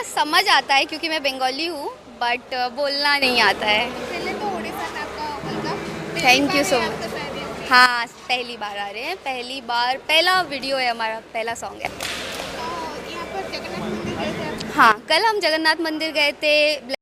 समझ आता है क्योंकि मैं बंगाली हूँ, बट बोलना नहीं आता है। पहले तो उड़ीसा में आपका मतलब थैंक यू सो आपका मच। शायद ये हाँ, पहली बार आ रहे हैं, पहली बार, पहला वीडियो है हमारा, पहला सॉन्ग है। यहाँ पर जगन्नाथ मंदिर गए थे आप? हाँ, कल हम जगन्नाथ मंदिर गए थे।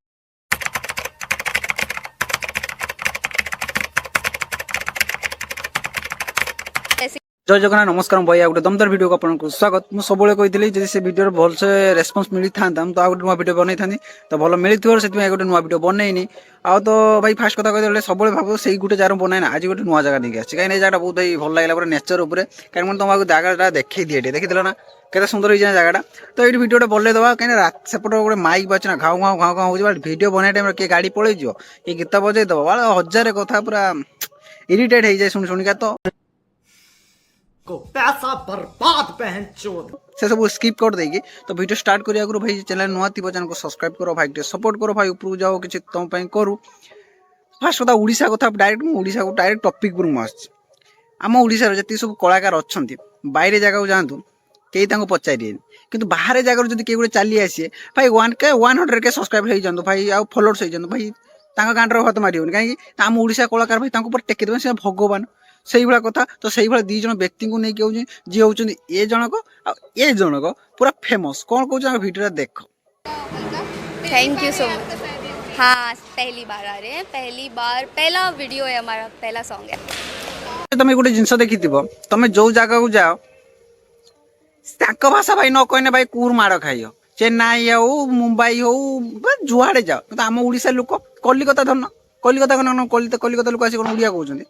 जय जगन्नाथ नमस्कार भाई गोटे दमदार वीडियो को आपको स्वागत। मुझे सब कही जब से वीडियो भल से रेस्पन्स मिली था तो आ गोटे नुआ वीडियो बनई था तो भल मिली से गोटे नुआ वीडियो बनईनी आ तो भाई फास्ट कथा कहते सब भाव से गोटे जार बनाए ना आज गोटे नुआ जगह नहीं आसी कहीं जगह बहुत भाई भल लगे पूरा नेचर उपर कहीं तुमको जगह देखी दिए देखी ना केते सुंदर हो जगह तो ये वीडियो बनले दवा कहीं सेपट गोटे माइक बाज ना घाऊ घाऊ घाऊ घाऊ हो वीडियो बनाए टाइम किए गाड़ी पलि किए गीत बजे दब हजार कथा पूरा इरिटेट हो जाए शुणी शुणिका तो को पैसा बर्बाद पहन चोद से सब स्किप कर देगी तो वीडियो स्टार्ट करिया करो भाई चैनल नुआ थी चैनल को सब्सक्राइब करो भाई सपोर्ट करो भाई ऊपर जाओ कि तुम करूँ फास्ट कथा ओडिशा कथा डायरेक्ट ओडिशा को डायरेक्ट टॉपिक पर मुझे आम ओडिशा जी सब कलाकार अच्छा बाहर जगह जातु कई पचारे कि बाहर जगह जब किए गोटे चली आसीए भाई 100 के सब्सक्राइब हो जातु भाई आ फॉलोअर्स हो जातु भाई गांड हाथ मारे कहीं आम ओडिशा कलाकार भाई टेकदेवे से भगवान से भाया कथा तो से भाया दी जन व्यक्ति को नहीं जी होती ए जनक ए जनक पूरा फेमस कौन कौन वीडियो देख। Thank you so much. हाँ, पहली बार आ रहे हैं, पहली बार, पहला वीडियो है हमारा, पहला सॉन्ग है। तुम गोटे जिनस देखी तुम जो जगह को जाओ भाषा भाई न कहने भाई कूर माड़ खाइ चेन्नई हो मुंबई हो जुआड़े जाओ तो आम ओडिशा लोक कलिकता धरन कलिकता कलिकता लोक आस उड़िया कहते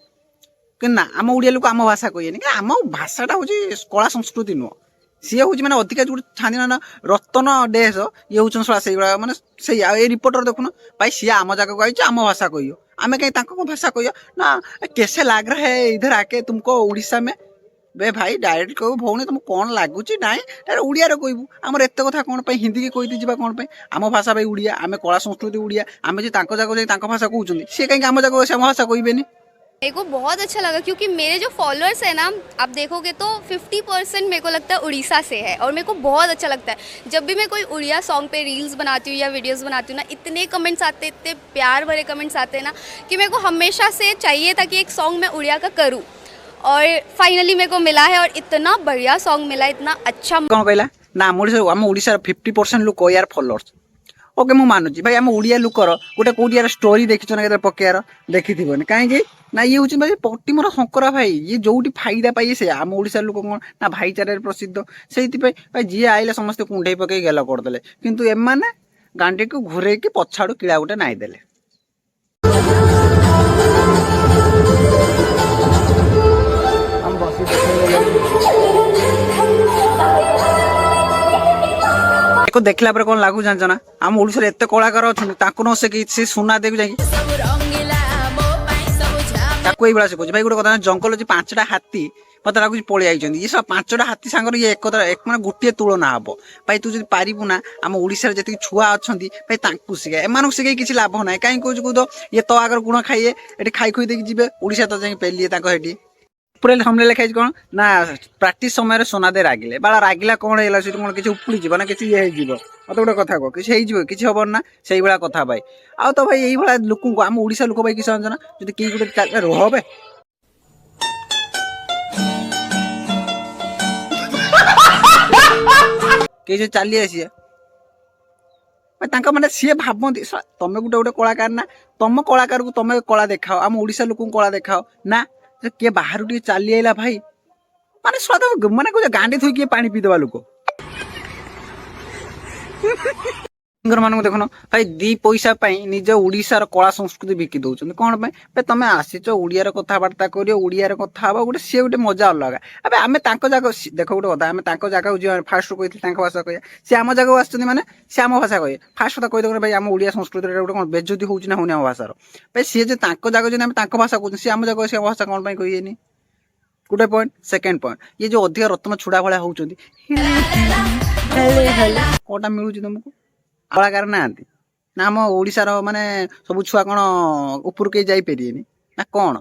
कि ना आम ओडिया लोक आम भाषा कहनी आम भाषाटा हूँ कला संस्कृति नुह सी हूँ मैंने अधिका जो छानी ना रतन डेस ये हूँ से मैंने से रिपोर्टर देखुन भाई सी आम जगह को आई आम भाषा कह आम कहीं भाषा कह ना कैसे लग रहा है इधर आके तुमको उड़ीसा में बे भाई डायरेक्ट कह भौनी तुमको कौन लगुच ना डायरेक्ट उड़िया कहबू आमर एत कथा कौन हिंदी की कही जा कौन आम भाषा भाई उड़िया आम कला संस्कृति उड़िया आम जो जगह जाए भाषा कहते सी कहीं आम जगह से आम भाषा कहबे मेरे को बहुत अच्छा लगा क्योंकि मेरे जो फॉलोअर्स है ना, आप देखोगे तो 50% मेरे को लगता है उड़ीसा से है, और मेरे को बहुत अच्छा लगता है जब भी मैं कोई उड़िया सॉन्ग पे रील्स बनाती हूँ या वीडियोस बनाती हूँ ना, इतने कमेंट्स आते, इतने प्यार भरे कमेंट्स आते हैं ना कि मेरे को हमेशा से चाहिए था कि एक सॉन्ग मैं उड़िया का करूँ, और फाइनली मेरे को मिला है, और इतना बढ़िया सॉन्ग मिला, इतना अच्छा। कौन कहला ना आम ओडिशा 50% लोक यार फॉलोअर्स ओके मुझे मानुची भाई आम ओडिया लुकर गोटे कौटी यार स्टोरी देखी ना पकेयार देखी कहीं ना ये हूँ भाई पट्टिमर शंकरा भाई ये जो फायदा पाइए से आम ओडिशा लोक कौन ना भाईचारे प्रसिद्ध से भाई जी आइले समस्ते कुंडे पकई गेल करदे किंतु एमाने गांडी को घूरे कि पछाड़ू किड़ा गोटे नाई देले देखला कौन लागू जान ना आम ओडिशा एत कलाकार अच्छा से सुना देख जाए से कह भाई गोटे कथा जंगल अच्छे 5टा हाथी मत लगुच पलि आई ये सब 5टा हाथी सांगर ये एक मैंने गोटे तुलना हम भाई तू जब पारू ना आम ओडिशा जी छुआ अच्छा भाई शिखा एम शिखे किसी लाभ ना कहीं कह तो ये तो आगर गुण खाइए ये खाई खुई देख जी ओडिशा तो जाए पेलिए पूरे हमले लिखाई कौन ना प्राक्टिस समय सोना दे रागिले बाला रागिला कौन है कौन किसी उपुड़ी ना किसी ये मत गोटे कथा कह किसी हम ना से भाया कथा भाई आ तो भाई यही भाया लोक आम ओडिशा लोक भाई किसी जाना जो कि गोटे रोहबे किसी चली आसी मैंने सी भावती तुम गोटे गोटे कलाकार ना तुम कलाकार को तुम कला देखाओ आम ओडिशा लोक कला देखाओ ना किए बाहर टे चली आइला भाई माने स्वाद माने कुछ गांडी थोई किए पानी पीदेवा लोक सिंगर मान देखुन भाई 2 पैसा निज ओडिशार कला संस्कृति बिकी दौरान कौन पे तुम आसीच ओडिया कथबार्ता कर ओडिया कथा गोटे सी गोटे मजा अलग अब आम जगह देख गोटे कथा आम जगह जो फास्ट कही भाषा कह सी आम जगह आसुच्च मैंने सी आम भाषा कहे फास्ट कथा कहीदे भाई आम ओडिया संस्कृति गोटे कौन बेज्जती होनी ना होनी आम भाषार भाई सी जो जगह जो आम भाषा कहते सी आम जगह सी भाषा कौन कहे गोटे पॉइंट सेकेंड पॉइंट ये जो अधिक रत्न छुड़ा भाया होती कौटा मिलूँ तुमको कलाकार ना आम ओडिशार माने सब छुआ कौन ऊपर कहीं जापर ना कौन